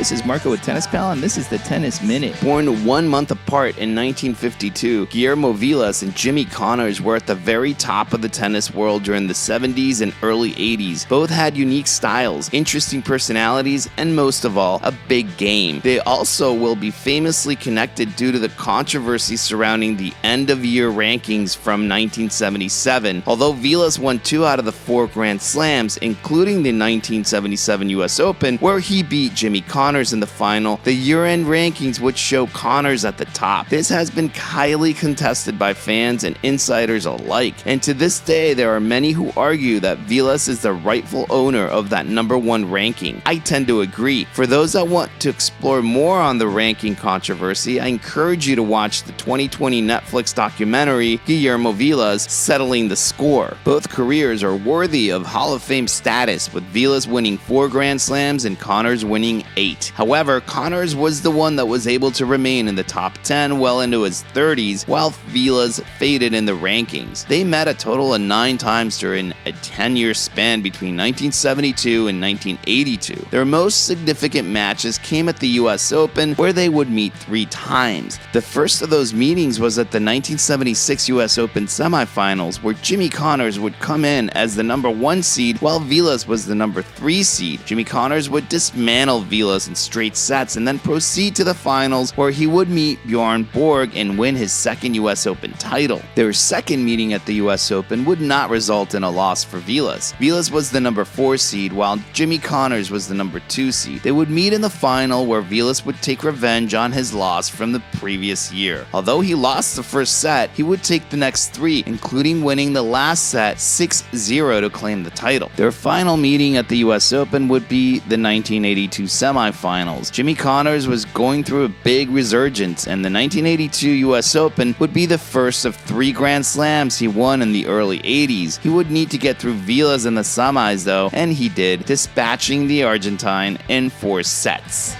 This is Marco with Tennis Pal, and this is the Tennis Minute. Born 1 month apart in 1952, Guillermo Vilas and Jimmy Connors were at the very top of the tennis world during the 70s and early 80s. Both had unique styles, interesting personalities, and most of all, a big game. They also will be famously connected due to the controversy surrounding the end-of-year rankings from 1977. Although Vilas won 2 out of the 4 Grand Slams, including the 1977 US Open, where he beat Jimmy Connors in the final, the year-end rankings would show Connors at the top. This has been highly contested by fans and insiders alike, and to this day there are many who argue that Vilas is the rightful owner of that number 1 ranking. I tend to agree. For those that want to explore more on the ranking controversy, I encourage you to watch the 2020 Netflix documentary Guillermo Vilas, Settling the Score. Both careers are worthy of Hall of Fame status, with Vilas winning 4 Grand Slams and Connors winning 8. However, Connors was the one that was able to remain in the top 10 well into his 30s, while Vilas faded in the rankings. They met a total of 9 times during a 10-year span between 1972 and 1982. Their most significant matches came at the US Open, where they would meet 3 times. The first of those meetings was at the 1976 US Open semifinals, where Jimmy Connors would come in as the number 1 seed while Vilas was the number 3 seed. Jimmy Connors would dismantle Vilas in straight sets and then proceed to the finals, where he would meet Bjorn Borg and win his second US Open title. Their second meeting at the US Open would not result in a loss for Vilas. Vilas was the number 4 seed while Jimmy Connors was the number 2 seed. They would meet in the final, where Vilas would take revenge on his loss from the previous year. Although he lost the first set, he would take the next 3, including winning the last set 6-0 to claim the title. Their final meeting at the US Open would be the 1982 semifinals. Jimmy Connors was going through a big resurgence, and the 1982 US Open would be the first of 3 Grand Slams he won in the early 80s. He would need to get through Vilas in the semis though, and he did, dispatching the Argentine in 4 sets.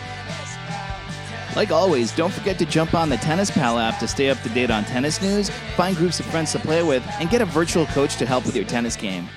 Like always, don't forget to jump on the Tennis Pal app to stay up to date on tennis news, find groups of friends to play with, and get a virtual coach to help with your tennis game.